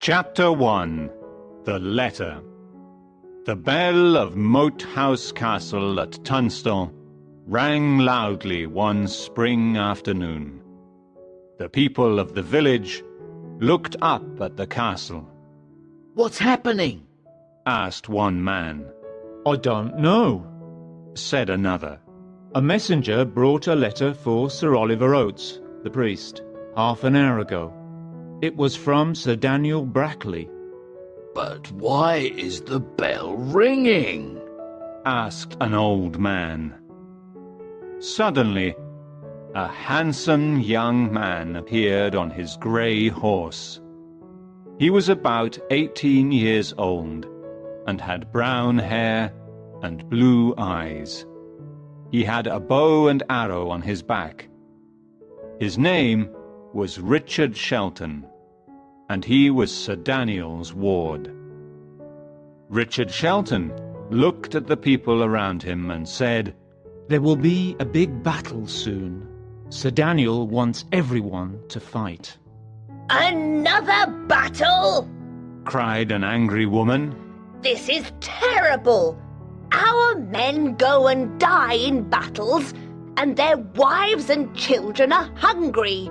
Chapter 1. The Letter. The bell of Moat House Castle at Tunstall rang loudly one spring afternoon. The people of the village looked up at the castle. "What's happening?" asked one man. "I don't know," said another. "A messenger brought a letter for Sir Oliver Oates, the priest, half an hour ago. It was from Sir Daniel Brackley." "But why is the bell ringing?" asked an old man. Suddenly, a handsome young man appeared on his grey horse. He was about 18 years old and had brown hair and blue eyes. He had a bow and arrow on his back. His name was Richard Shelton, and he was Sir Daniel's ward. Richard Shelton looked at the people around him and said, "There will be a big battle soon. Sir Daniel wants everyone to fight." "Another battle?" cried an angry woman. "This is terrible. Our men go and die in battles, and their wives and children are hungry.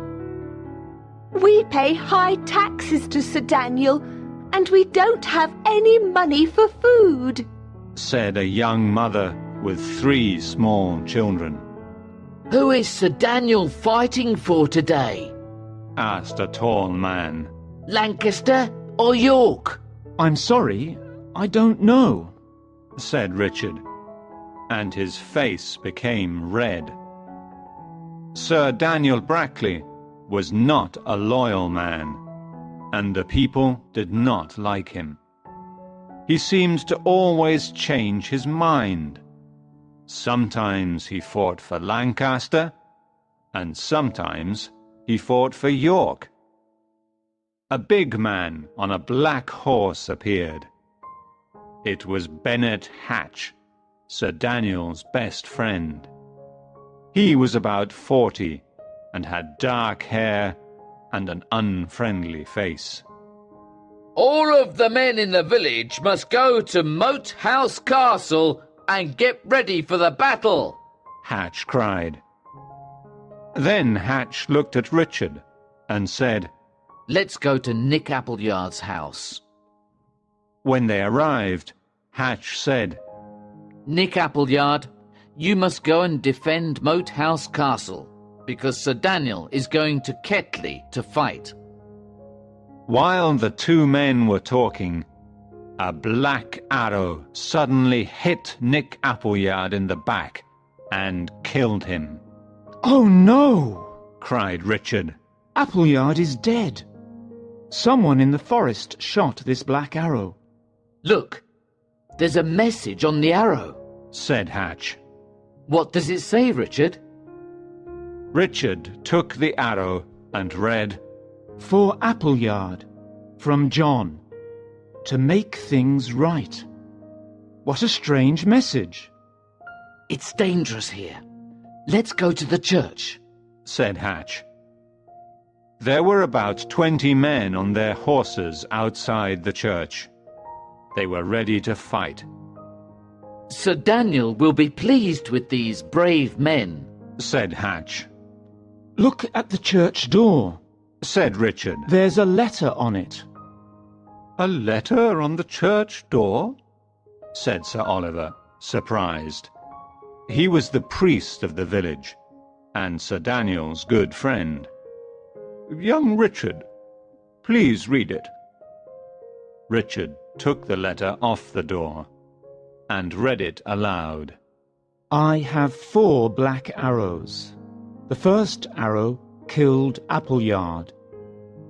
We pay high taxes to Sir Daniel, and we don't have any money for food," said a young mother with 3 small children. "Who is Sir Daniel fighting for today? Asked a tall man. Lancaster or York?" "I'm sorry, I don't know," said Richard, and his face became red. Sir Daniel Brackley was not a loyal man, and the people did not like him. He seemed to always change his mind. Sometimes he fought for Lancaster, and sometimes he fought for York. A big man on a black horse appeared. It was Bennet Hatch, Sir Daniel's best friend. He was about 40 and had dark hair and an unfriendly face. "All of the men in the village must go to Moat House Castle and get ready for the battle," Hatch cried. Then Hatch looked at Richard and said, "Let's go to Nick Appleyard's house." When they arrived, Hatch said, "Nick Appleyard, you must go and defend Moat House Castle, because Sir Daniel is going to Ketley to fight." While the 2 men were talking, a black arrow suddenly hit Nick Appleyard in the back and killed him. "Oh no!" cried Richard. "Appleyard is dead. Someone in the forest shot this black arrow." "Look, there's a message on the arrow," said Hatch. "What does it say, Richard?" Richard took the arrow and read, "For Appleyard, from John, to make things right." What a strange message. "It's dangerous here. Let's go to the church," said Hatch. There were about 20 men on their horses outside the church. They were ready to fight. "Sir Daniel will be pleased with these brave men," said Hatch. "Look at the church door. Said Richard. There's a letter on it." A letter on the church door? Said Sir Oliver, surprised. He was the priest of the village, and Sir Daniel's good friend. "Young Richard, please read it." Richard took the letter off the door and read it aloud. "I have 4 black arrows. The first arrow killed Appleyard.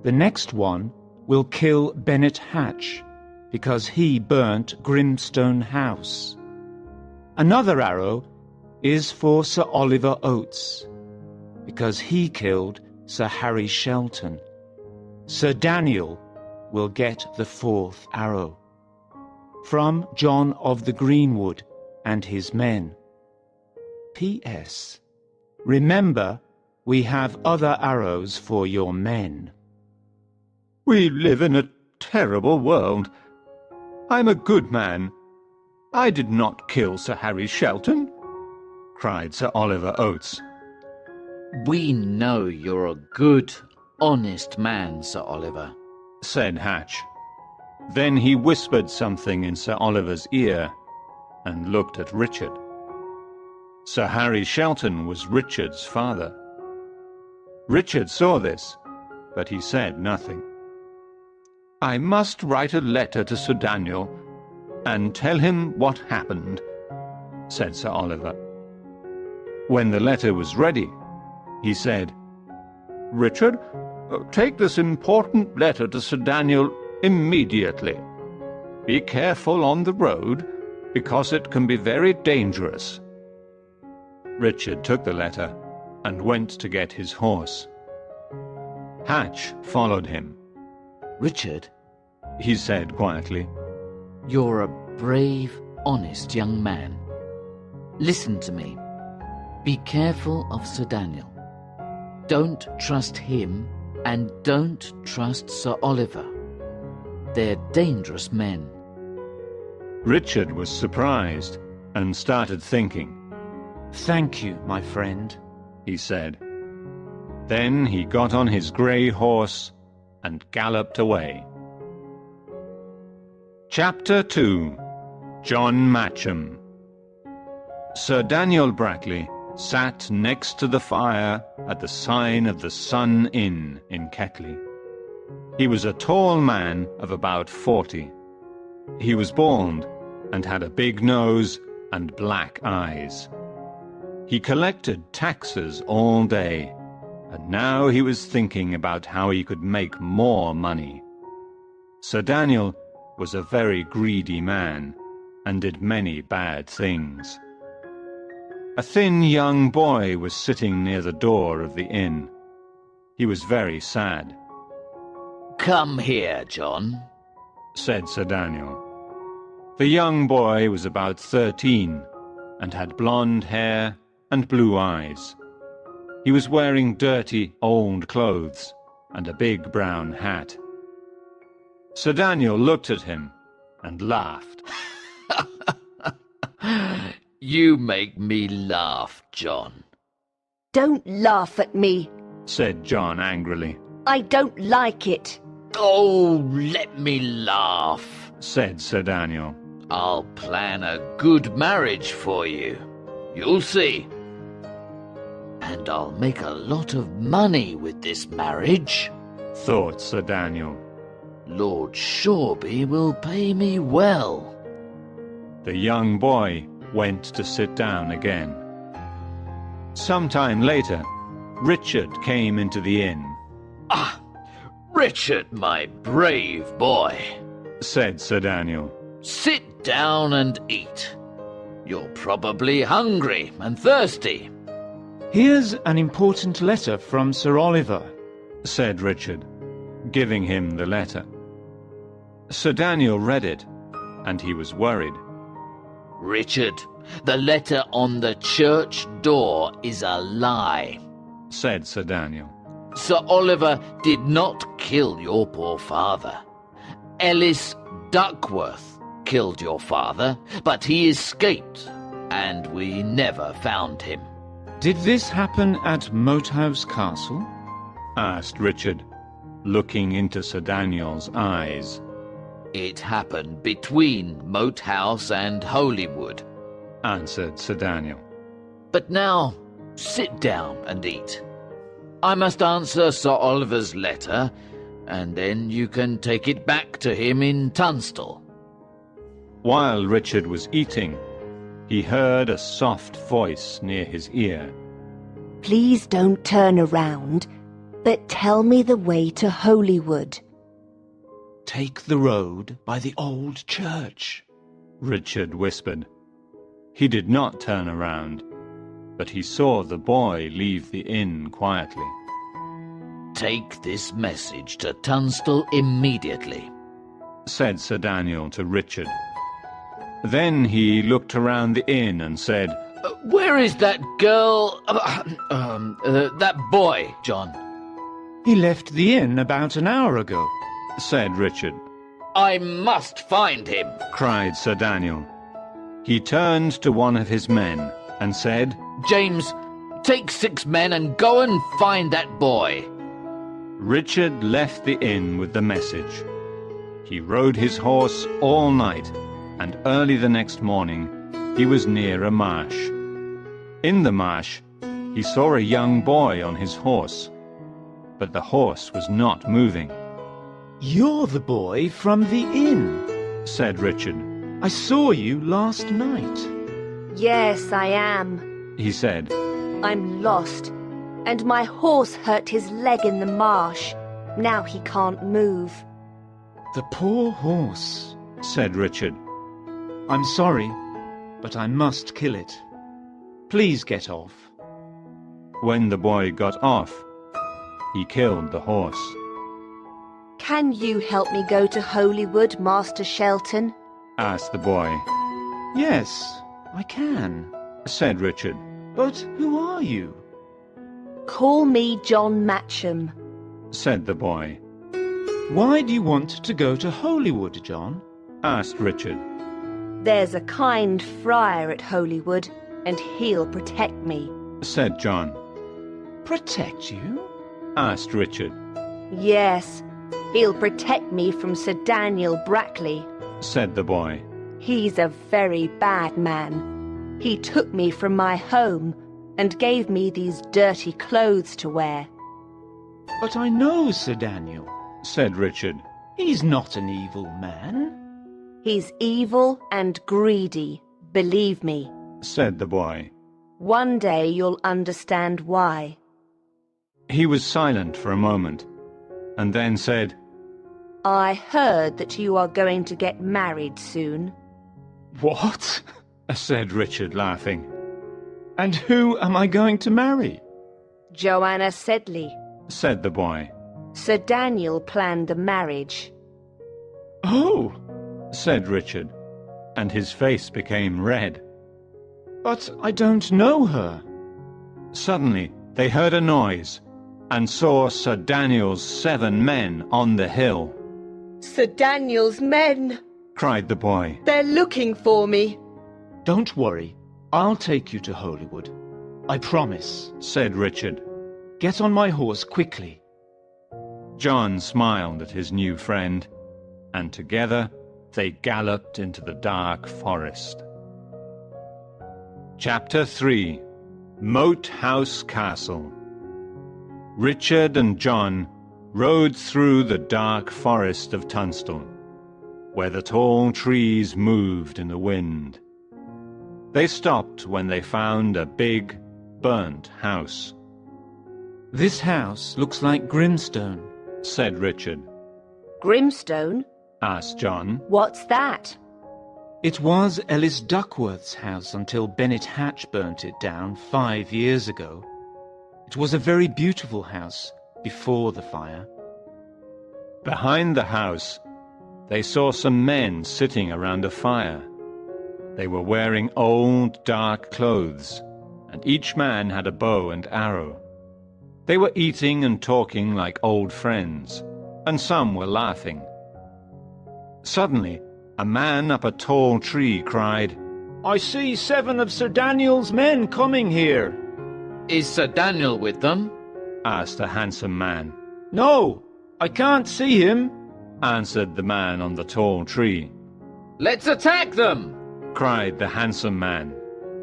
The next one will kill Bennet Hatch, because he burnt Grimstone House. Another arrow is for Sir Oliver Oates, because he killed Sir Harry Shelton. Sir Daniel will get the 4th arrow. From John of the Greenwood and his men. P.S. Remember, we have other arrows for your men." "We live in a terrible world. I'm a good man. I did not kill Sir Harry Shelton, cried Sir Oliver Oates. We know you're a good, honest man, Sir Oliver, said Hatch. Then he whispered something in Sir Oliver's ear and looked at Richard. Sir Harry Shelton was Richard's father. Richard saw this, but he said nothing. I must write a letter to Sir Daniel and tell him what happened, said Sir Oliver. When the letter was ready, he said, Richard, take this important letter to Sir Daniel immediately. Be careful on the road, because it can be very dangerous. Richard took the letter and went to get his horse. Hatch followed him. Richard, He said quietly, you're a brave, honest young man. Listen to me. Be careful of Sir Daniel. Don't trust him, and don't trust Sir Oliver. They're dangerous men. Richard was surprised and started thinking. Thank you, my friend. He said. Then he got on his grey horse and galloped away. Chapter 2. John Matcham. Sir Daniel Brackley sat next to the fire at the sign of the Sun Inn in Ketley. He was a tall man of about 40. He was bald and had a big nose and black eyes. He collected taxes all day, and now he was thinking about how he could make more money. Sir Daniel was a very greedy man and did many bad things. A thin young boy was sitting near the door of the inn. He was very sad. Come here, John, said Sir Daniel. The young boy was about 13 and had blonde hair and blue eyes. He was wearing dirty, old clothes and a big brown hat. Sir Daniel looked at him and laughed. You make me laugh, John. Don't laugh at me. said John angrily. I don't like it. Oh, let me laugh, said Sir Daniel. I'll plan a good marriage for you. You'll see. And I'll make a lot of money with this marriage, thought Sir Daniel. Lord Shoreby will pay me well. The young boy went to sit down again. Some time later, Richard came into the inn. Ah, Richard, my brave boy, said Sir Daniel. Sit down and eat. You're probably hungry and thirsty. Here's an important letter from Sir Oliver, said Richard, giving him the letter. Sir Daniel read it, and he was worried. Richard, the letter on the church door is a lie, said Sir Daniel. Sir Oliver did not kill your poor father. Ellis Duckworth killed your father, but he escaped, and we never found him. Did this happen at Moathouse Castle? Asked Richard, looking into Sir Daniel's eyes. It happened between Moathouse and Holywood, answered Sir Daniel. But now, sit down and eat. I must answer Sir Oliver's letter, and then you can take it back to him in Tunstall. While Richard was eating, he heard a soft voice near his ear. Please don't turn around, but tell me the way to Holywood. Take the road by the old church, Richard whispered. He did not turn around, but he saw the boy leave the inn quietly. Take this message to Tunstall immediately, said Sir Daniel to Richard. Then he looked around the inn and said, Where is that girl, that boy, John? He left the inn about an hour ago, said Richard. I must find him. cried Sir Daniel. He turned to one of his men and said, James, take 6 men and go and find that boy. Richard left the inn with the message. He rode his horse all night, and early the next morning he was near a marsh. In the marsh he saw a young boy on his horse, but the horse was not moving. You're the boy from the inn, Said Richard. I saw you last night. Yes, I am. He said, I'm lost, and my horse hurt his leg in the marsh. Now he can't move. The poor horse. said Richard. I'm sorry, but I must kill it. Please get off. When the boy got off, he killed the horse. Can you help me go to Holywood, Master Shelton? Asked the boy. Yes, I can. Said Richard. But who are you? Call me John Matcham. Said the boy. Why do you want to go to Holywood, John? Asked Richard. There's a kind friar at Holywood, and he'll protect me. Said John. Protect you? Asked Richard. Yes, he'll protect me from Sir Daniel Brackley. Said the boy. He's a very bad man. He took me from my home and gave me these dirty clothes to wear. But I know Sir Daniel. Said Richard. He's not an evil man. He's evil and greedy, believe me. Said the boy. One day you'll understand why. He was silent for a moment, and then said, I heard that you are going to get married soon. What? said Richard, laughing. And who am I going to marry? Joanna Sedley. Said the boy. Sir Daniel planned the marriage. Oh, Said Richard, and his face became red. but I don't know her. Suddenly they heard a noise, and saw Sir Daniel's 7 men on the hill. Sir Daniel's men! Cried the boy. They're looking for me. Don't worry, I'll take you to Holywood. I promise. Said Richard. Get on my horse quickly. John smiled at his new friend, and together they galloped into the dark forest. Chapter 3. Moat House Castle. Richard and John rode through the dark forest of Tunstall, where the tall trees moved in the wind. They stopped when they found a big, burnt house. This house looks like Grimstone. Said Richard. Grimstone? Asked John. What's that? It was Ellis Duckworth's house until Bennet Hatch burnt it down 5 years ago. It was a very beautiful house before the fire. Behind the house, they saw some men sitting around a fire. They were wearing old, dark clothes, and each man had a bow and arrow. They were eating and talking like old friends, and some were laughing. Suddenly, a man up a tall tree cried, I see 7 of Sir Daniel's men coming here. Is Sir Daniel with them? asked a handsome man. No, I can't see him. Answered the man on the tall tree. Let's attack them! Cried the handsome man.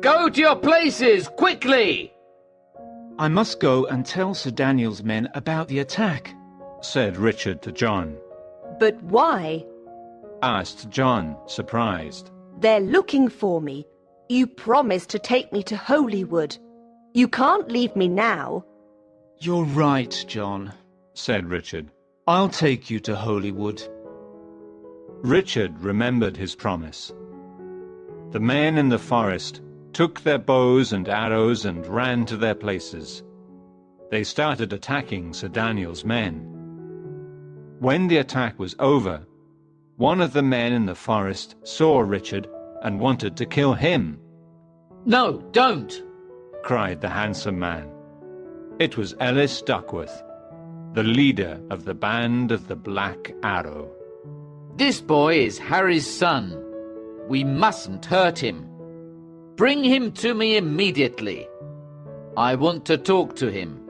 Go to your places, quickly! I must go and tell Sir Daniel's men about the attack. Said Richard to John. But why? Asked John, surprised. They're looking for me. You promised to take me to Holywood. You can't leave me now. You're right, John. Said Richard. I'll take you to Holywood. Richard remembered his promise. The men in the forest took their bows and arrows and ran to their places. They started attacking Sir Daniel's men. When the attack was over, one of the men in the forest saw Richard and wanted to kill him. No, don't! Cried the handsome man. It was Ellis Duckworth, the leader of the band of the Black Arrow. This boy is Harry's son. We mustn't hurt him. Bring him to me immediately. I want to talk to him.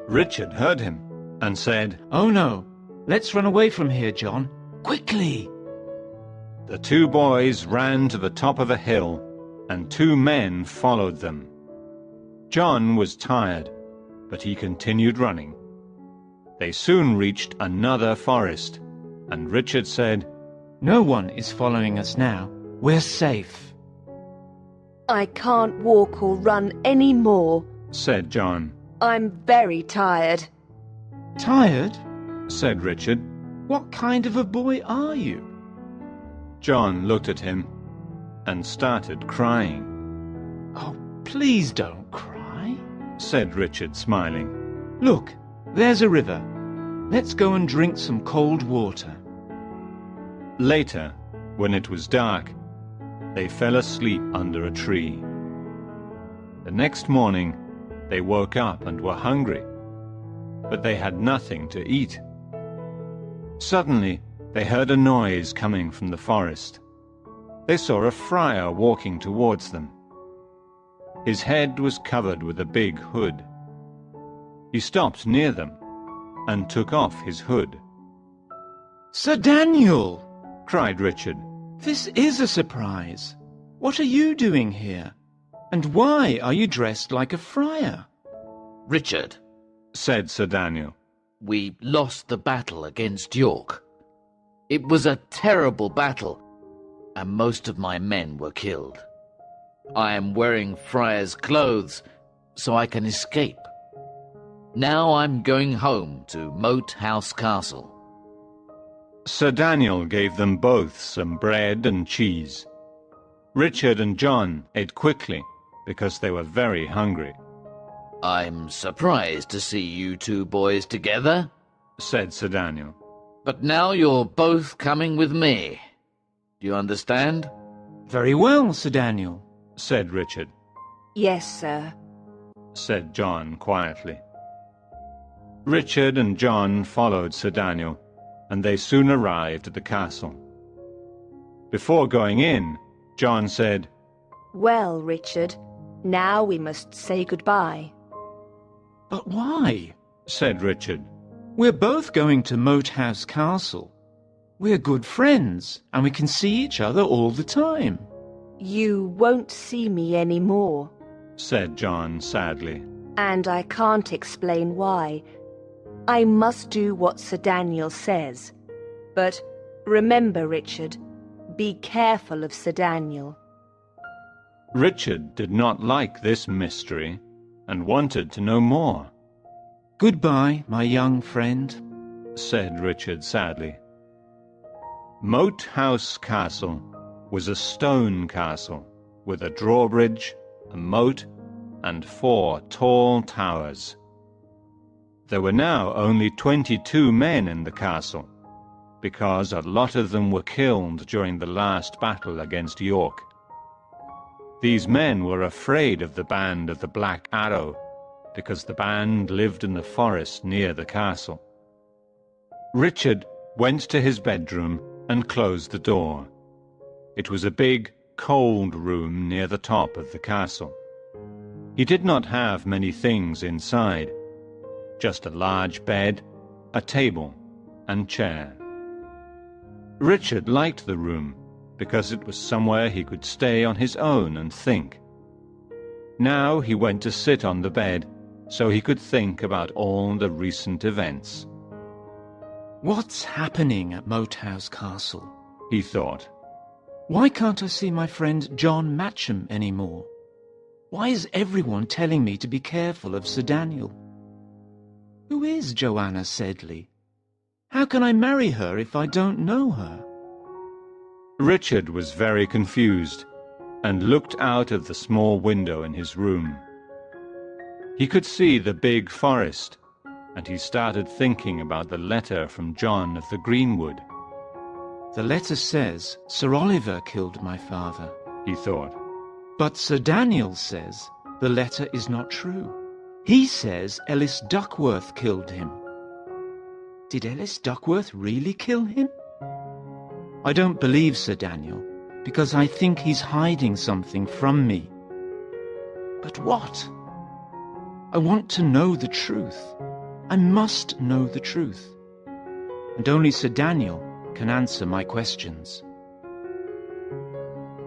Richard heard him and said, Oh no, let's run away from here, John. Quickly! The two boys ran to the top of a hill, and two men followed them. John was tired, but he continued running. They soon reached another forest, and Richard said, No one is following us now. We're safe. I can't walk or run any more. said John. I'm very tired. Tired? Said Richard. What kind of a boy are you? John looked at him and started crying. Oh, please don't cry. Said Richard, smiling. Look, there's a river. Let's go and drink some cold water. Later, when it was dark, they fell asleep under a tree. The next morning, they woke up and were hungry, but they had nothing to eat. Suddenly, they heard a noise coming from the forest. They saw a friar walking towards them. His head was covered with a big hood. He stopped near them and took off his hood. Sir Daniel! Cried Richard. This is a surprise. What are you doing here? And why are you dressed like a friar? Richard, Said Sir Daniel. we lost the battle against York. It was a terrible battle, and most of my men were killed. I am wearing friar's clothes, so I can escape. Now I'm going home to Moat House Castle. Sir Daniel gave them both some bread and cheese. Richard and John ate quickly because they were very hungry. I'm surprised to see you two boys together, Said Sir Daniel. but now you're both coming with me. Do you understand? Very well, Sir Daniel. Said Richard. Yes, sir. Said John quietly. Richard and John followed Sir Daniel, and they soon arrived at the castle. Before going in, John said, Well, Richard, now we must say goodbye. But why? Said Richard. We're both going to Moat House Castle. We're good friends, and we can see each other all the time. You won't see me any more, Said John sadly. and I can't explain why. I must do what Sir Daniel says. But remember, Richard, be careful of Sir Daniel. Richard did not like this mystery and wanted to know more. Goodbye, my young friend. Said Richard sadly. Moat House Castle was a stone castle with a drawbridge, a moat, and 4 tall towers. There were now only 22 men in the castle, because a lot of them were killed during the last battle against York. These men were afraid of the band of the Black Arrow, because the band lived in the forest near the castle. Richard went to his bedroom and closed the door. It was a big, cold room near the top of the castle. He did not have many things inside, just a large bed, a table, and chair. Richard liked the room because it was somewhere he could stay on his own and think. Now he went to sit on the bed so he could think about all the recent events. What's happening at Moat House Castle? He thought. Why can't I see my friend John Matcham anymore? Why is everyone telling me to be careful of Sir Daniel? Who is Joanna Sedley? How can I marry her if I don't know her? Richard was very confused and looked out of the small window in his room. He could see the big forest, and he started thinking about the letter from John of the Greenwood. The letter says Sir Oliver killed my father. He thought. But Sir Daniel says the letter is not true. He says Ellis Duckworth killed him. Did Ellis Duckworth really kill him? I don't believe Sir Daniel, because I think he's hiding something from me. But what? I want to know the truth. I must know the truth. And only Sir Daniel can answer my questions.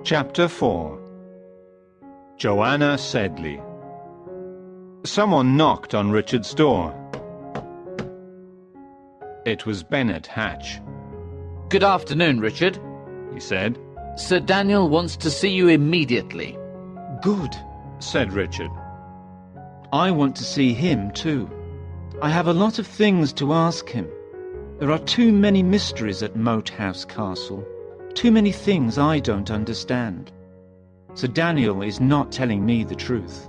Chapter 4. Joanna Sedley. Someone knocked on Richard's door. It was Bennet Hatch. Good afternoon, Richard. He said. Sir Daniel wants to see you immediately. Good, said Richard. I want to see him too. I have a lot of things to ask him. There are too many mysteries at Moat House Castle. Too many things I don't understand. Sir Daniel is not telling me the truth.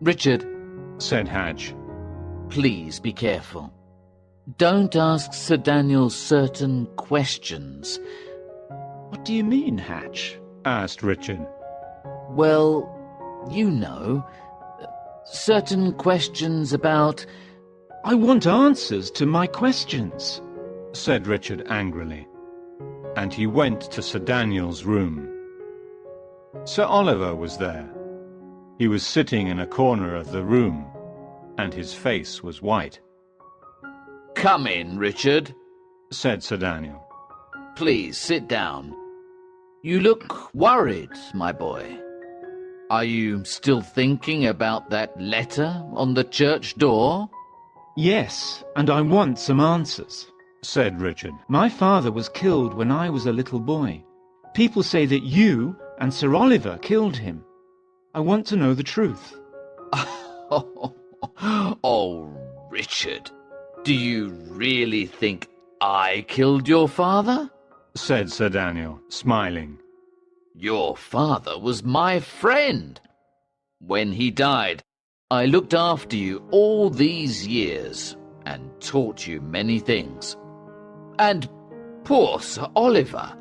Richard, said Hatch. please be careful. Don't ask Sir Daniel certain questions. What do you mean, Hatch? Asked Richard. Well, you know, certain questions about... I want answers to my questions, said Richard angrily, and he went to Sir Daniel's room. Sir Oliver was there. He was sitting in a corner of the room, and his face was white. Come in, Richard. Said Sir Daniel. Please sit down. You look worried, my boy. Are you still thinking about that letter on the church door? Yes, and I want some answers, said Richard. My father was killed when I was a little boy. People say that you and Sir Oliver killed him. I want to know the truth. Oh, Richard, do you really think I killed your father? Said Sir Daniel, smiling. Your father was my friend. When he died, I looked after you all these years and taught you many things. And poor Sir Oliver,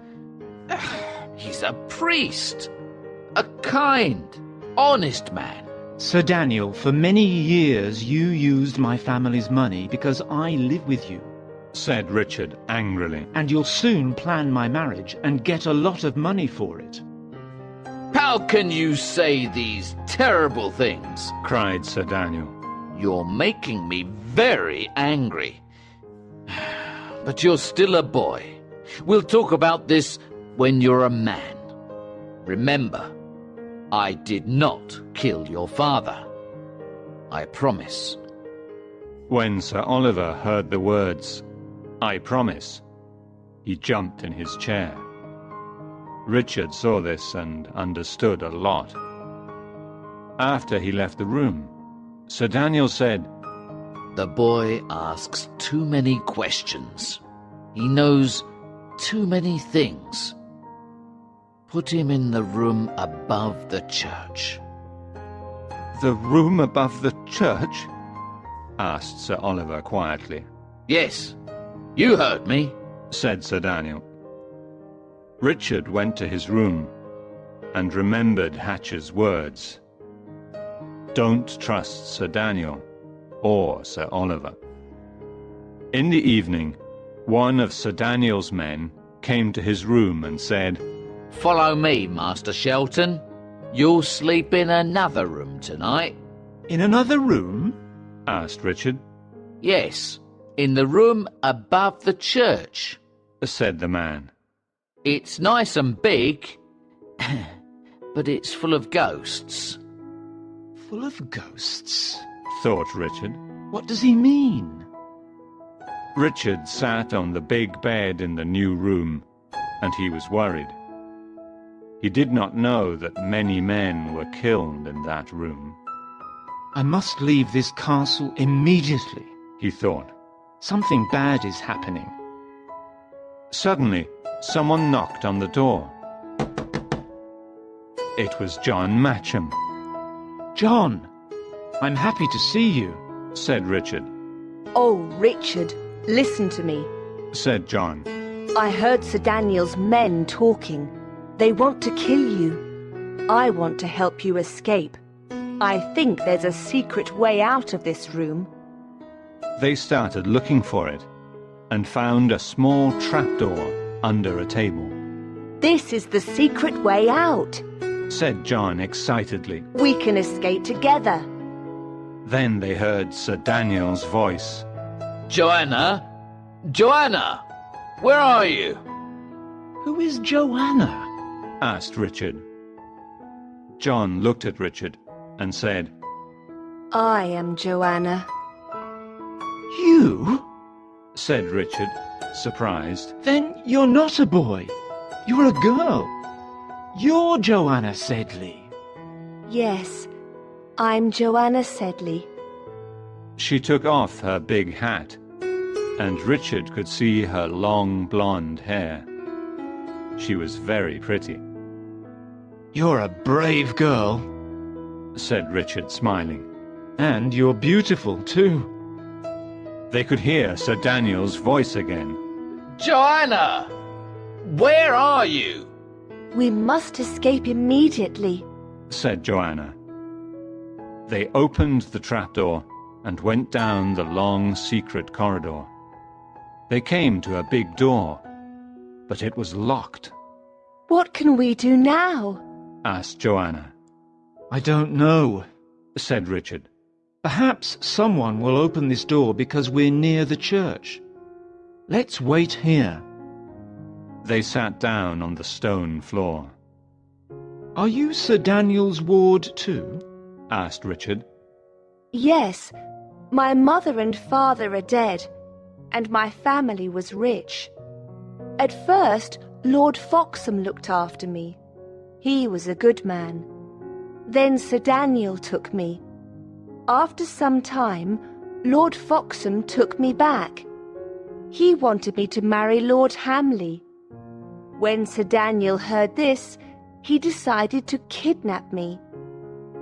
he's a priest, a kind, honest man. Sir Daniel, for many years you used my family's money because I live with you. Said Richard angrily. And you'll soon plan my marriage and get a lot of money for it. How can you say these terrible things? Cried Sir Daniel. You're making me very angry. But you're still a boy. We'll talk about this when you're a man. Remember, I did not kill your father. I promise. When Sir Oliver heard the words, "I promise," he jumped in his chair. Richard saw this and understood a lot. After he left the room, Sir Daniel said, The boy asks too many questions. He knows too many things. Put him in the room above the church. "The room above the church?" asked Sir Oliver quietly. Yes, you heard me. Said Sir Daniel. Richard went to his room and remembered Hatch's words. Don't trust Sir Daniel or Sir Oliver. In the evening, one of Sir Daniel's men came to his room and said, Follow me, Master Shelton. You'll sleep in another room tonight. In another room? asked Richard. Yes, in the room above the church. Said the man. It's nice and big, but it's full of ghosts. Full of ghosts? Thought Richard. What does he mean? Richard sat on the big bed in the new room, and he was worried. He did not know that many men were killed in that room. I must leave this castle immediately, he thought. Something bad is happening. Suddenly, someone knocked on the door. It was John Matcham. John, I'm happy to see you, said Richard. Oh, Richard, listen to me. Said John. I heard Sir Daniel's men talking. They want to kill you. I want to help you escape. I think there's a secret way out of this room. They started looking for it and found a small trapdoor under a table. This is the secret way out. Said John excitedly. We can escape together. Then they heard Sir Daniel's voice. Joanna? Joanna! Where are you? Who is Joanna? Asked Richard. John looked at Richard and said, I am Joanna. You? Said Richard, surprised. Then you're not a boy. You're a girl. You're Joanna Sedley. Yes, I'm Joanna Sedley. She took off her big hat, and Richard could see her long blonde hair. She was very pretty. You're a brave girl. Said Richard, smiling. And you're beautiful, too. They could hear Sir Daniel's voice again. Joanna! Where are you? We must escape immediately. Said Joanna. They opened the trapdoor and went down the long secret corridor. They came to a big door, but it was locked. What can we do now? Asked Joanna. I don't know. Said Richard. Perhaps someone will open this door because we're near the church. Let's wait here. They sat down on the stone floor. Are you Sir Daniel's ward too? Asked Richard. Yes, my mother and father are dead, and my family was rich. At first, Lord Foxham looked after me. He was a good man. Then Sir Daniel took me. After some time, Lord Foxham took me back. He wanted me to marry Lord Hamley. When Sir Daniel heard this, he decided to kidnap me.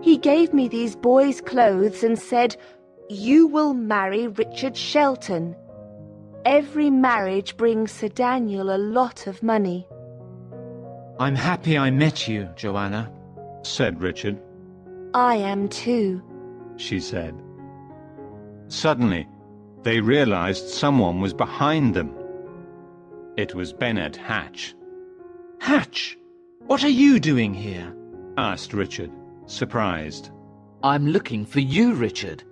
He gave me these boys' clothes and said, "You will marry Richard Shelton." Every marriage brings Sir Daniel a lot of money. I'm happy I met you, Joanna. Said Richard. I am too. She said. Suddenly, they realized someone was behind them. It was Bennet Hatch. Hatch, what are you doing here? Asked Richard, surprised. I'm looking for you, Richard.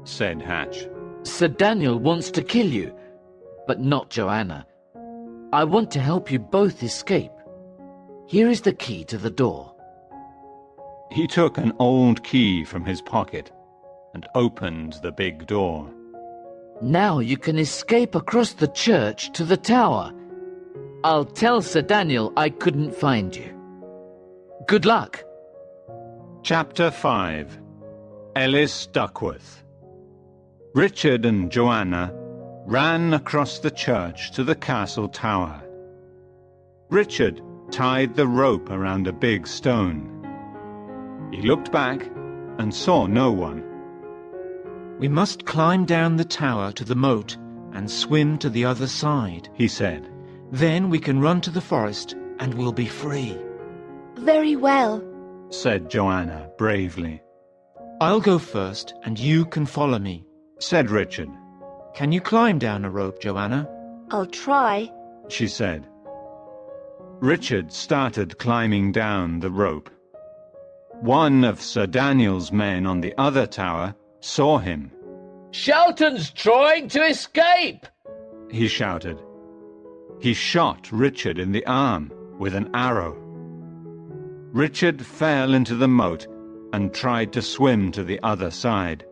Said Hatch. Sir Daniel wants to kill you, but not Joanna. I want to help you both escape. Here is the key to the door. He took an old key from his pocket and opened the big door. Now you can escape across the church to the tower. I'll tell Sir Daniel I couldn't find you. Good luck. Chapter 5. Ellis Duckworth. Richard and Joanna ran across the church to the castle tower. Richard tied the rope around a big stone. He looked back and saw no one. We must climb down the tower to the moat and swim to the other side, He said. Then we can run to the forest and we'll be free. Very well. Said Joanna bravely. I'll go first and you can follow me. Said Richard. Can you climb down a rope, Joanna? I'll try. She said. Richard started climbing down the rope. One of Sir Daniel's men on the other tower saw him. Shelton's trying to escape! He shouted. He shot Richard in the arm with an arrow. Richard fell into the moat and tried to swim to the other side.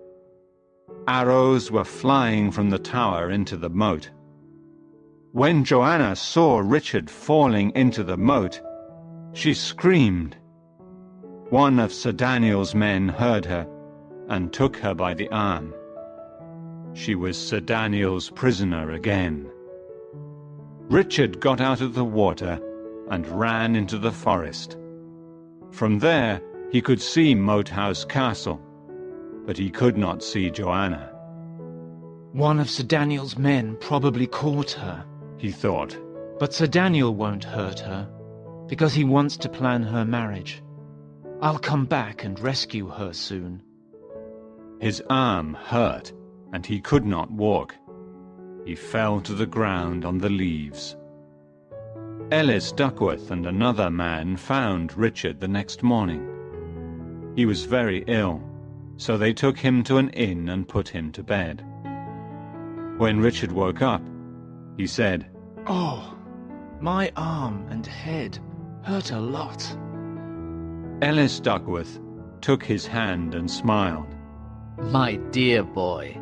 Arrows were flying from the tower into the moat. When Joanna saw Richard falling into the moat, she screamed. One of Sir Daniel's men heard her and took her by the arm. She was Sir Daniel's prisoner again. Richard got out of the water and ran into the forest. From there he could see Moat House Castle, but he could not see Joanna. One of Sir Daniel's men probably caught her. He thought. But Sir Daniel won't hurt her, because he wants to plan her marriage. I'll come back and rescue her soon. His arm hurt, and he could not walk. He fell to the ground on the leaves. Ellis Duckworth and another man found Richard the next morning. He was very ill, so they took him to an inn and put him to bed. When Richard woke up, he said, Oh, my arm and head hurt a lot. Ellis Duckworth took his hand and smiled. My dear boy,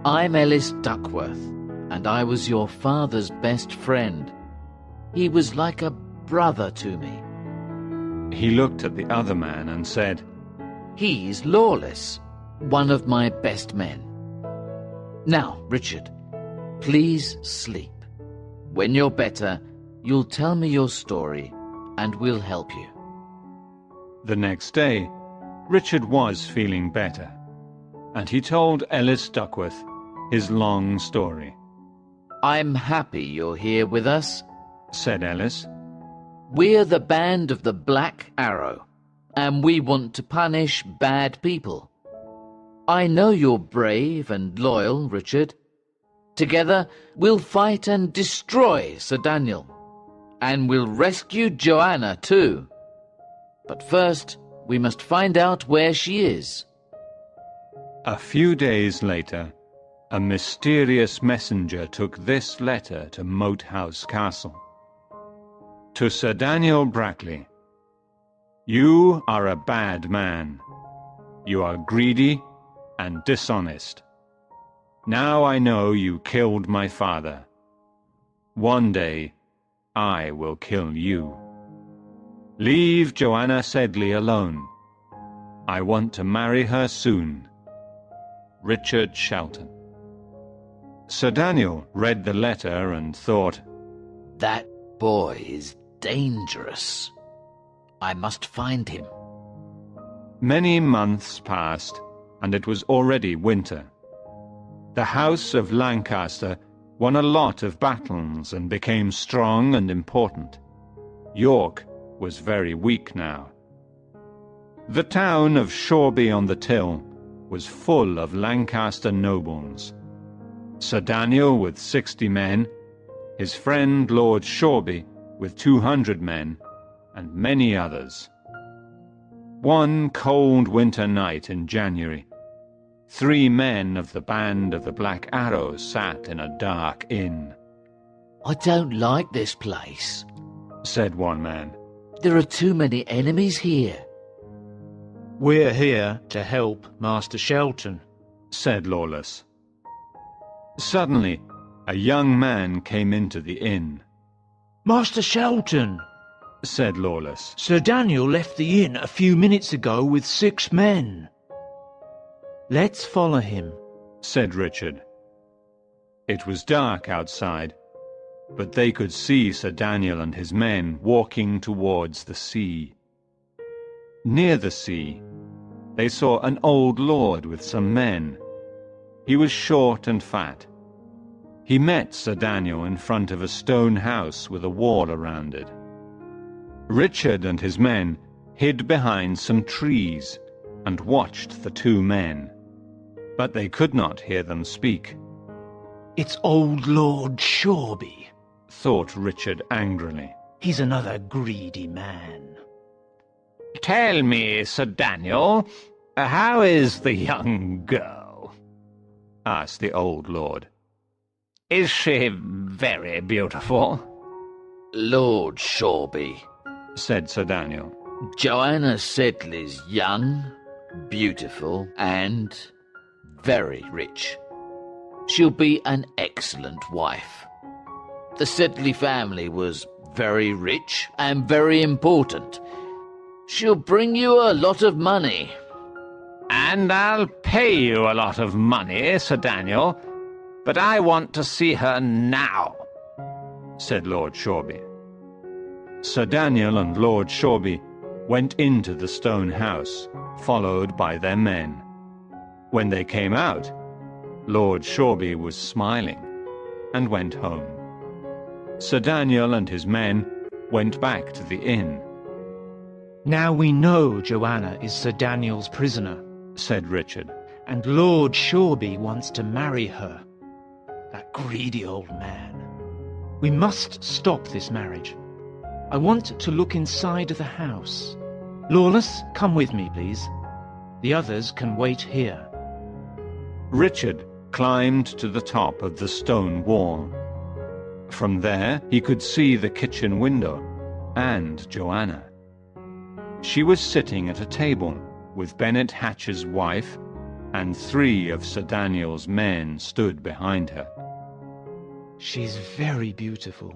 I'm Ellis Duckworth, and I was your father's best friend. He was like a brother to me. He looked at the other man and said, He's Lawless, one of my best men. Now, Richard, please sleep. When you're better, you'll tell me your story, and we'll help you. The next day, Richard was feeling better, and he told Ellis Duckworth his long story. I'm happy you're here with us, said Ellis. We're the band of the Black Arrow, and we want to punish bad people. I know you're brave and loyal, Richard. Together, we'll fight and destroy Sir Daniel, and we'll rescue Joanna too. But first, we must find out where she is. A few days later, a mysterious messenger took this letter to Moat House Castle. To Sir Daniel Brackley, You are a bad man. You are greedy and dishonest. Now I know you killed my father. One day, I will kill you. Leave Joanna Sedley alone. I want to marry her soon. Richard Shelton. Sir Daniel read the letter and thought, That boy is dangerous. I must find him. Many months passed, and it was already winter. The House of Lancaster won a lot of battles and became strong and important. York was very weak now. The town of Shoreby-on-the-Till was full of Lancaster nobles. Sir Daniel with 60 men, his friend Lord Shoreby with 200 men, and many others. One cold winter night in January, 3 men of the band of the Black Arrow sat in a dark inn. I don't like this place, said one man. There are too many enemies here. We're here to help Master Shelton, said Lawless. Suddenly, a young man came into the inn. Master Shelton, said Lawless. Sir Daniel left the inn a few minutes ago with 6 men. Let's follow him, said Richard. It was dark outside, but they could see Sir Daniel and his men walking towards the sea. Near the sea, they saw an old lord with some men. He was short and fat. He met Sir Daniel in front of a stone house with a wall around it. Richard and his men hid behind some trees and watched the 2 men, but they could not hear them speak. It's old Lord Shoreby, thought Richard angrily. He's another greedy man. Tell me, Sir Daniel, how is the young girl? Asked the old lord. Is she very beautiful? Lord Shoreby, said Sir Daniel. Joanna Sedley's young, beautiful, and very rich. She'll be an excellent wife. The Sedley family was very rich and very important. She'll bring you a lot of money. And I'll pay you a lot of money, Sir Daniel, but I want to see her now, said Lord Shoreby. Sir Daniel and Lord Shoreby went into the stone house, followed by their men. When they came out, Lord Shoreby was smiling and went home. Sir Daniel and his men went back to the inn. Now we know Joanna is Sir Daniel's prisoner, said Richard, and Lord Shoreby wants to marry her. That greedy old man. We must stop this marriage. I want to look inside the house. Lawless, come with me, please. The others can wait here. Richard climbed to the top of the stone wall. From there he could see the kitchen window and Joanna. She was sitting at a table with Bennet Hatch's wife, and 3 of Sir Daniel's men stood behind her. She's very beautiful,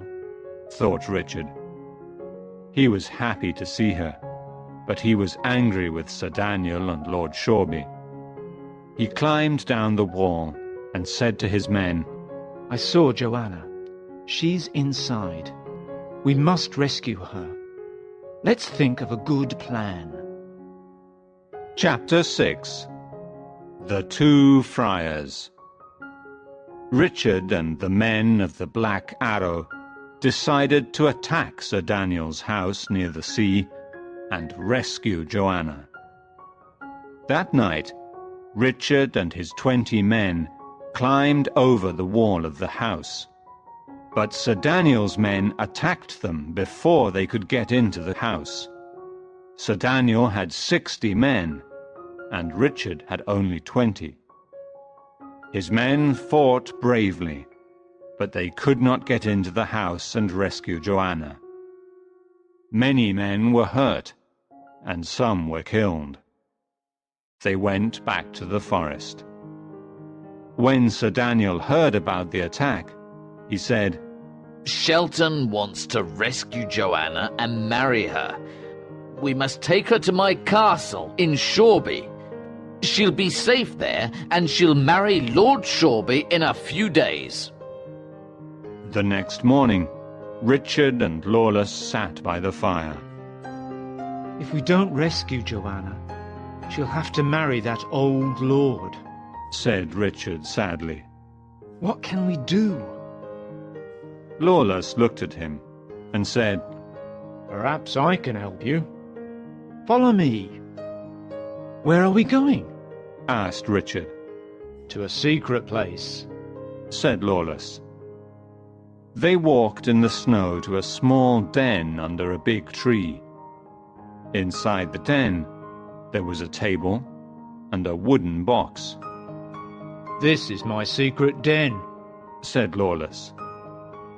thought Richard. He was happy to see her, but he was angry with Sir Daniel and Lord Shoreby. He climbed down the wall and said to his men, I saw Joanna. She's inside. We must rescue her. Let's think of a good plan. Chapter 6. The 2 Friars. Richard and the men of the Black Arrow decided to attack Sir Daniel's house near the sea and rescue Joanna. That night, Richard and his 20 men climbed over the wall of the house. But Sir Daniel's men attacked them before they could get into the house. Sir Daniel had 60 men, and Richard had only 20. His men fought bravely, but they could not get into the house and rescue Joanna. Many men were hurt, and some were killed. They went back to the forest. When Sir Daniel heard about the attack, he said, Shelton wants to rescue Joanna and marry her. We must take her to my castle in Shoreby. She'll be safe there, and she'll marry Lord Shoreby in a few days. The next morning, Richard and Lawless sat by the fire. If we don't rescue Joanna, she'll have to marry that old lord, said Richard sadly. What can we do? Lawless looked at him and said, Perhaps I can help you. Follow me. Where are we going? Asked Richard. To a secret place, said Lawless. They walked in the snow to a small den under a big tree. Inside the den, there was a table and a wooden box. This is my secret den, said Lawless.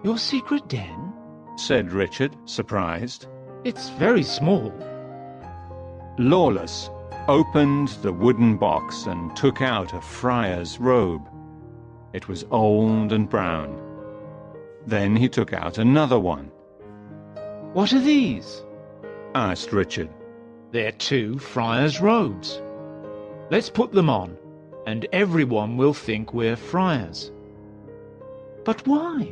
Your secret den? Said Richard, surprised. It's very small. Lawless opened the wooden box and took out a friar's robe. It was old and brown. Then he took out another one. What are these? Asked Richard. They're 2 friars' robes. Let's put them on, and everyone will think we're friars. But why?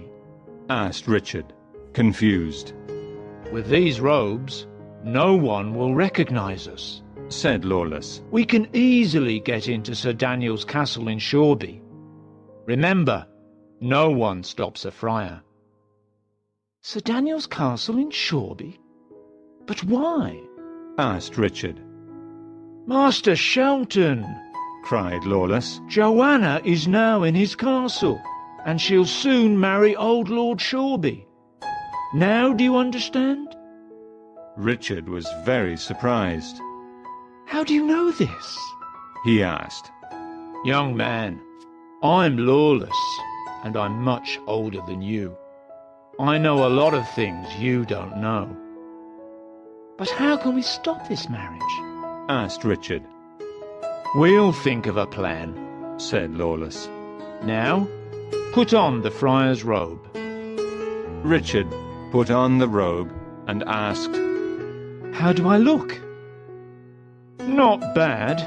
Asked Richard, confused. With these robes, no one will recognize us, said Lawless. We can easily get into Sir Daniel's castle in Shoreby. Remember, no one stops a friar. Sir Daniel's castle in Shoreby? But why? Asked Richard. Master Shelton, cried Lawless. Joanna is now in his castle, and she'll soon marry old Lord Shoreby. Now do you understand? Richard was very surprised. How do you know this? He asked. Young man, I'm Lawless, and I'm much older than you. I know a lot of things you don't know. But how can we stop this marriage? Asked Richard. We'll think of a plan, said Lawless. Now, put on the friar's robe. Richard put on the robe and asked, How do I look? Not bad,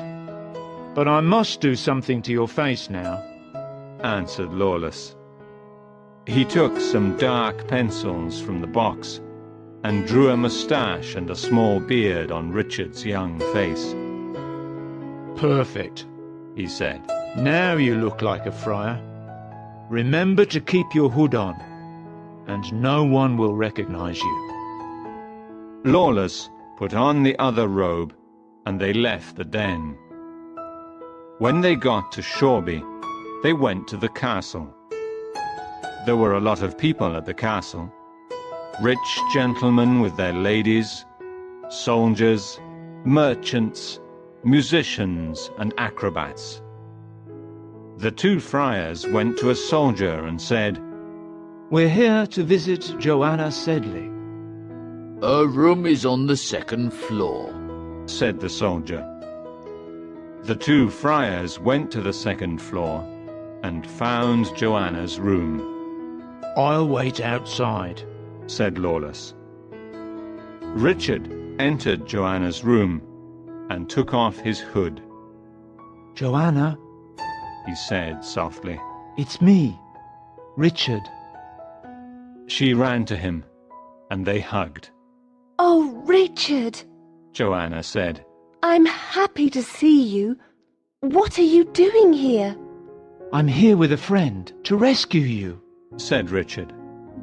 but I must do something to your face now, answered Lawless. He took some dark pencils from the box and drew a moustache and a small beard on Richard's young face. Perfect, he said. Now you look like a friar. Remember to keep your hood on, and no one will recognize you. Lawless put on the other robe, and they left the den. When they got to Shoreby, they went to the castle. There were a lot of people at the castle. rich gentlemen with their ladies, soldiers, merchants, musicians, and acrobats. The two friars went to a soldier and said, We're here to visit Joanna Sedley. Her room is on the second floor, said the soldier. The two friars went to the second floor and found Joanna's room. I'll wait outside, said Lawless. Richard entered Joanna's room and took off his hood. Joanna, He said softly. it's me, Richard. She ran to him, and they hugged. Oh, Richard, Joanna said, I'm happy to see you. What are you doing here? I'm here with a friend to rescue you. said Richard.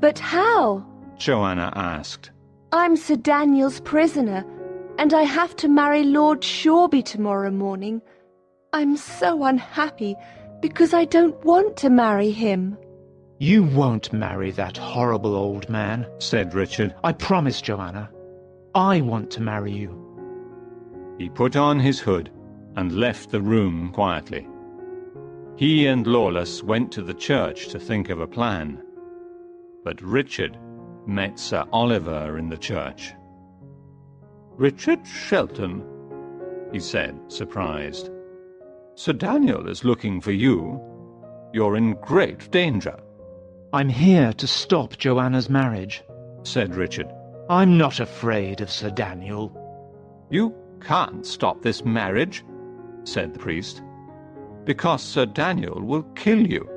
But how? Joanna asked. I'm Sir Daniel's prisoner, and I have to marry Lord Shoreby tomorrow morning. I'm so unhappy because I don't want to marry him. You won't marry that horrible old man, said Richard. I promise, Joanna. I want to marry you. He put on his hood and left the room quietly. He and Lawless went to the church to think of a plan. But Richard met Sir Oliver in the church. Richard Shelton, he said, surprised. Sir Daniel is looking for you. You're in great danger, I'm here to stop Joanna's marriage. said Richard. I'm not afraid of Sir Daniel. You can't stop this marriage, said the priest, because Sir Daniel will kill you.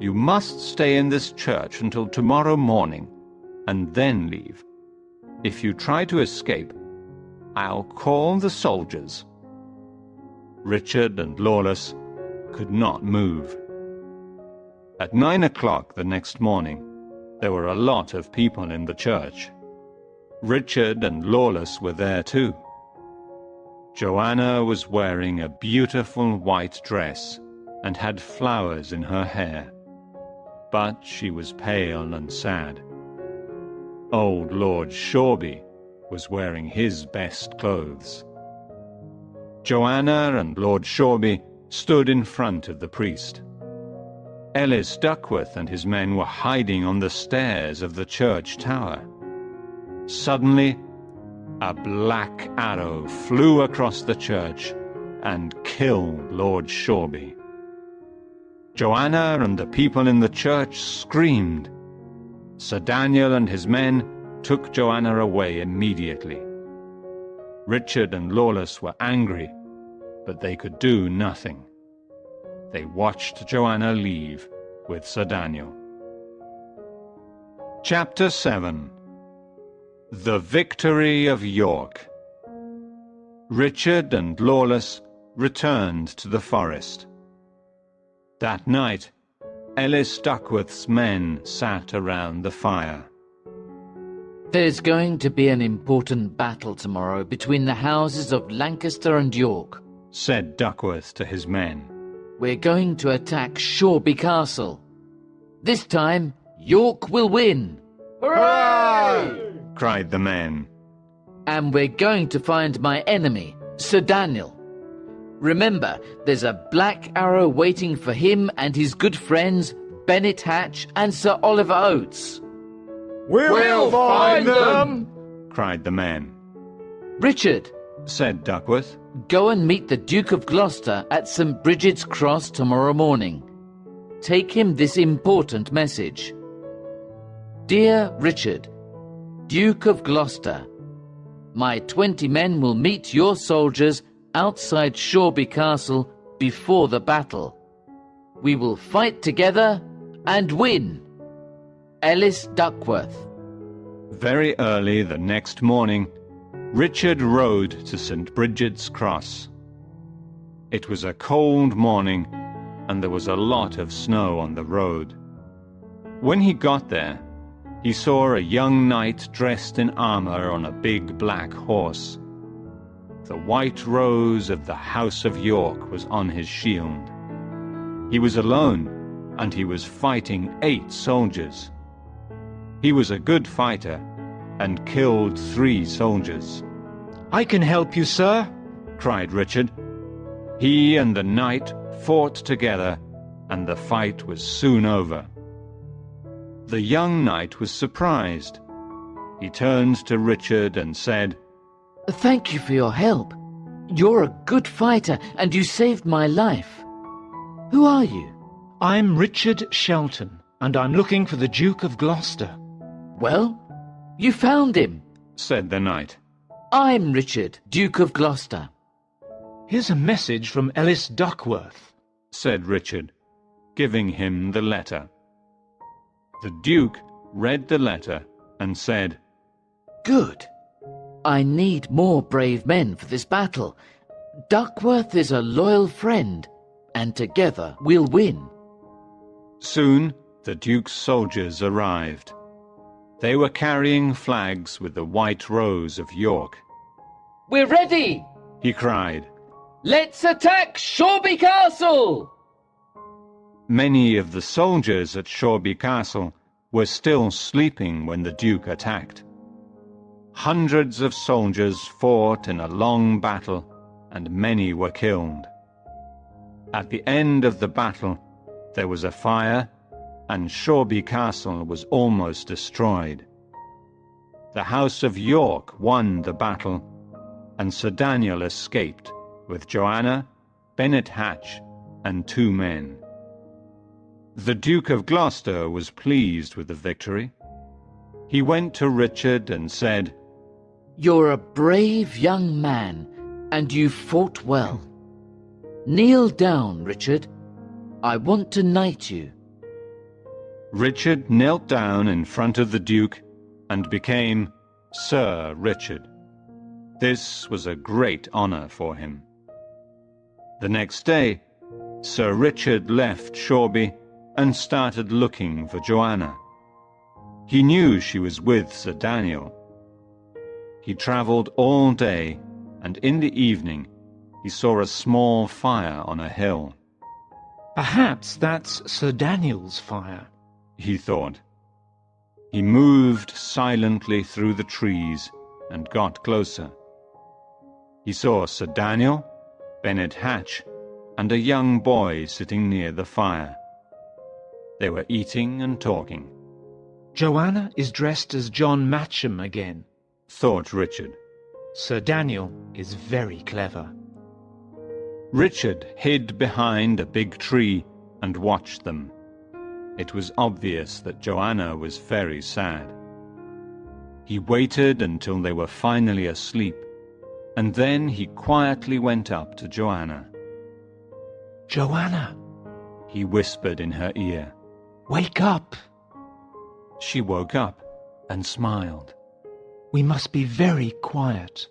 You must stay in this church until tomorrow morning, and then leave. If you try to escape, I'll call the soldiers. Richard and Lawless could not move. At 9 o'clock the next morning, there were a lot of people in the church. Richard and Lawless were there too. Joanna was wearing a beautiful white dress and had flowers in her hair, but she was pale and sad. Old Lord Shoreby was wearing his best clothes. Joanna and Lord Shoreby stood in front of the priest. Ellis Duckworth and his men were hiding on the stairs of the church tower. Suddenly, a black arrow flew across the church and killed Lord Shoreby. Joanna and the people in the church screamed. Sir Daniel and his men took Joanna away immediately. Richard and Lawless were angry, but they could do nothing. They watched Joanna leave with Sir Daniel. Chapter 7. The Victory of York. Richard and Lawless returned to the forest. That night, Ellis Duckworth's men sat around the fire. There's going to be an important battle tomorrow between the houses of Lancaster and York, said Duckworth to his men. We're going to attack Shoreby Castle. This time, York will win. Hooray! Cried the men. And we're going to find my enemy, Sir Daniel. Remember, there's a black arrow waiting for him and his good friends, Bennet Hatch and Sir Oliver Oates. We'll find them! Cried the men. Richard, said Duckworth. go and meet the Duke of Gloucester at St. Bridget's Cross tomorrow morning. Take him this important message. Dear Richard, Duke of Gloucester, my 20 men will meet your soldiers outside Shoreby Castle before the battle. We will fight together and win. Ellis Duckworth. Very early the next morning, Richard rode to St. Bridget's Cross. It was a cold morning, and there was a lot of snow on the road. When he got there, he saw a young knight dressed in armor on a big black horse. The white rose of the House of York was on his shield. He was alone, and he was fighting 8 soldiers. He was a good fighter and killed 3 soldiers. I can help you, sir, cried Richard. He and the knight fought together, and the fight was soon over. The young knight was surprised. He turned to Richard and said, Thank you for your help. You're a good fighter, and you saved my life. Who are you? I'm Richard Shelton, and I'm looking for the Duke of Gloucester. Well, you found him. said the knight. I'm Richard, Duke of Gloucester. Here's a message from Ellis Duckworth, said Richard, giving him the letter. The Duke read the letter and said, Good. I need more brave men for this battle. Duckworth is a loyal friend, and together we'll win. Soon the Duke's soldiers arrived. They were carrying flags with the white rose of York. We're ready! He cried. Let's attack Shoreby Castle! Many of the soldiers at Shoreby Castle were still sleeping when the Duke attacked. Hundreds of soldiers fought in a long battle, and many were killed. At the end of the battle, there was a fire, and Shoreby Castle was almost destroyed. The House of York won the battle, and Sir Daniel escaped with Joanna, Bennet Hatch, and 2 men. The Duke of Gloucester was pleased with the victory. He went to Richard and said, You're a brave young man, and you fought well. Kneel down, Richard. I want to knight you. Richard knelt down in front of the Duke and became Sir Richard. This was a great honor for him. The next day, Sir Richard left Shoreby and started looking for Joanna. He knew she was with Sir Daniel. He travelled all day, and in the evening he saw a small fire on a hill. Perhaps that's Sir Daniel's fire, he thought. He moved silently through the trees and got closer. He saw Sir Daniel, Bennet Hatch, and a young boy sitting near the fire. They were eating and talking. Joanna is dressed as John Matcham again, thought Richard. Sir Daniel is very clever. Richard hid behind a big tree and watched them. It was obvious that Joanna was very sad. He waited until they were finally asleep, and then he quietly went up to Joanna. Joanna, he whispered in her ear. Wake up! She woke up and smiled. We must be very quiet,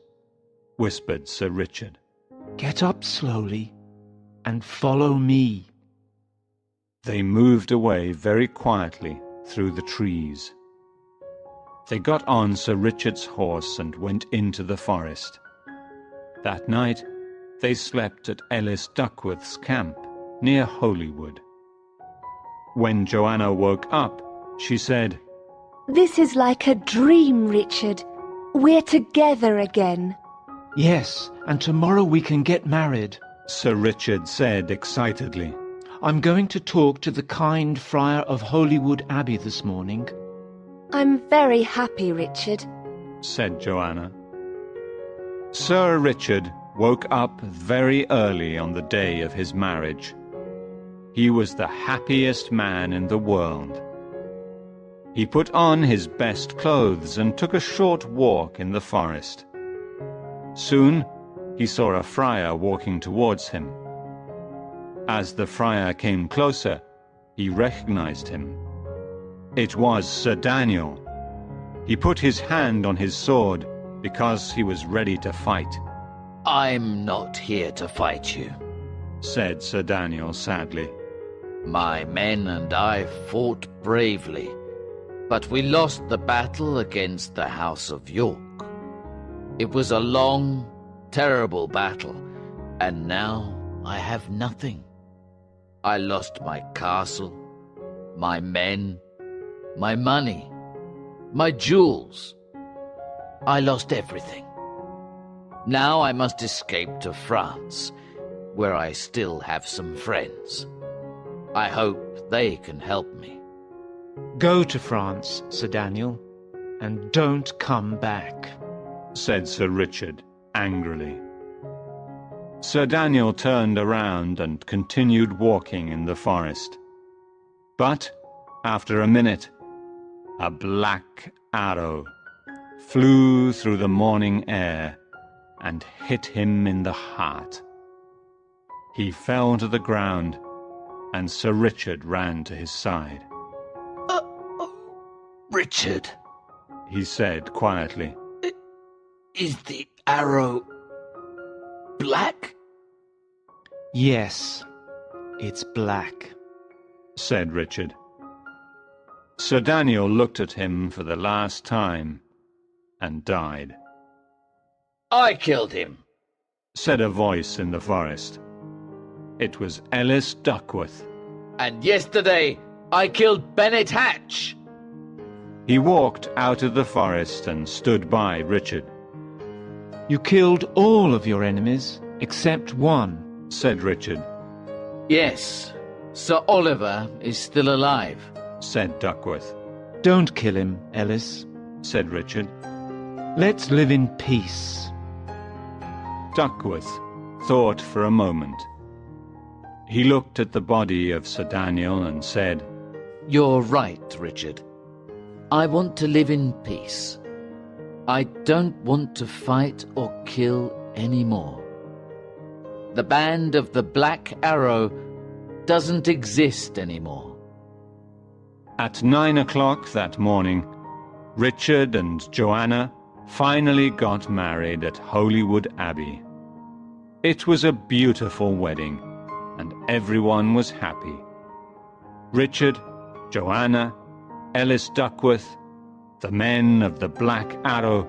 whispered Sir Richard. Get up slowly and follow me. They moved away very quietly through the trees. They got on Sir Richard's horse and went into the forest. That night they slept at Ellis Duckworth's camp near Holywood. When Joanna woke up, she said, This is like a dream, Richard. We're together again. Yes, and tomorrow we can get married, Sir Richard said excitedly. I'm going to talk to the kind Friar of Holywood Abbey this morning. I'm very happy, Richard, said Joanna. Sir Richard woke up very early on the day of his marriage. He was the happiest man in the world. He put on his best clothes and took a short walk in the forest. Soon he saw a friar walking towards him. As the friar came closer, he recognized him. It was Sir Daniel. He put his hand on his sword because he was ready to fight. I'm not here to fight you, said Sir Daniel sadly. My men and I fought bravely, but we lost the battle against the House of York. It was a long, terrible battle, and now I have nothing. I lost my castle, my men, my money, my jewels. I lost everything. Now I must escape to France, where I still have some friends. I hope they can help me. Go to France, Sir Daniel, and don't come back, said Sir Richard angrily. Sir Daniel turned around and continued walking in the forest. But, after a minute, a black arrow flew through the morning air and hit him in the heart. He fell to the ground, and Sir Richard ran to his side. Richard, He said quietly. is the arrow black? Yes, it's black, said Richard. Sir Daniel looked at him for the last time and died, I killed him. said a voice in the forest. It was Ellis Duckworth. And yesterday I killed Bennet Hatch. He walked out of the forest and stood by Richard, You killed all of your enemies except one. said Richard. Yes, Sir Oliver is still alive. Said Duckworth. Don't kill him, Ellis. Said Richard. Let's live in peace. Duckworth thought for a moment. He looked at the body of Sir Daniel and said, You're right, Richard. I want to live in peace. I don't want to fight or kill any more. The band of the Black Arrow doesn't exist anymore. At 9 o'clock that morning, Richard and Joanna finally got married at Holywood Abbey. It was a beautiful wedding, and everyone was happy. Richard, Joanna, Ellis Duckworth, the men of the Black Arrow,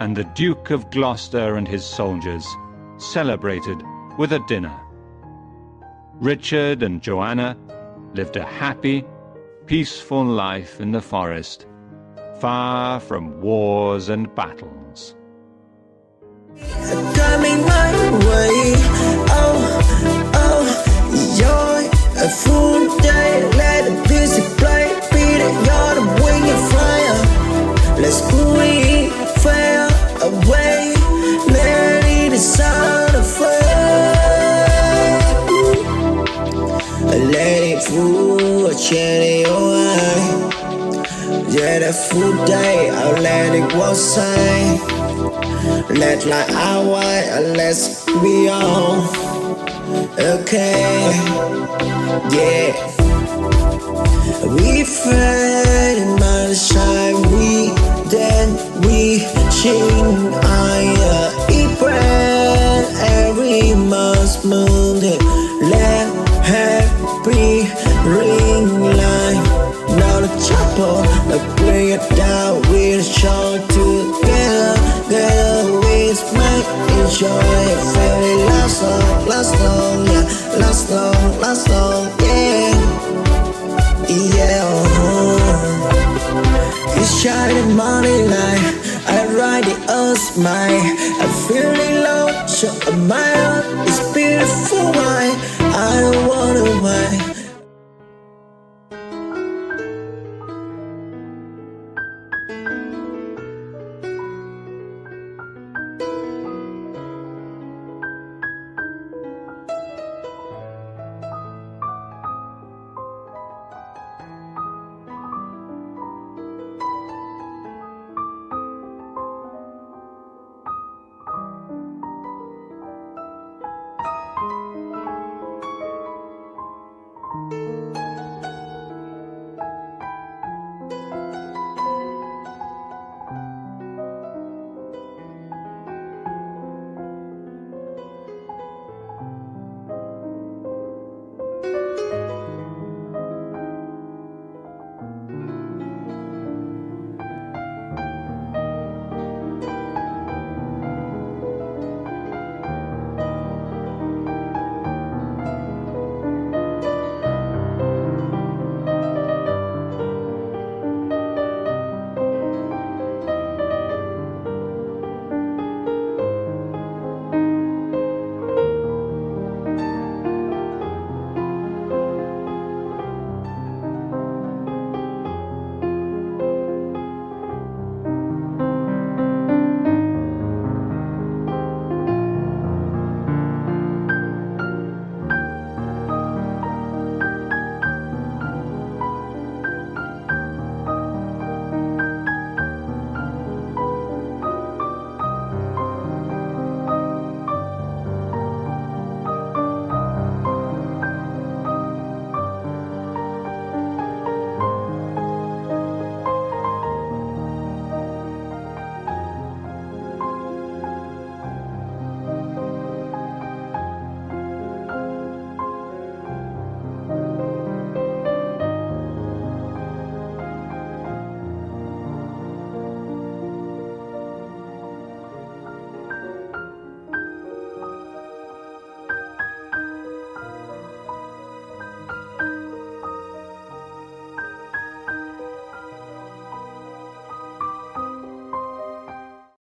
and the Duke of Gloucester and his soldiers celebrated with a dinner. Richard and Joanna lived a happy, peaceful life in the forest, far from wars and battles. Coming my way, joy, a full day, let the music play, beat it, you're the wing of fire. Let's breathe fire away, let it the sound of fire. Let it through, change your eye. Yeah, that full day, I'll let it go say. Let like our white, let's be on. Okay, yeah. We fed in my shine, we then we sing. I eat bread every month, moon. Let happy ring line. Now the chopper, bring it down, we'll show together. Girl, we make enjoy it, feel it last long, yeah, last long, yeah, yeah. It's shining morning light, I ride the earth smile, I feel it low, so my heart is beautiful, why I don't wanna why.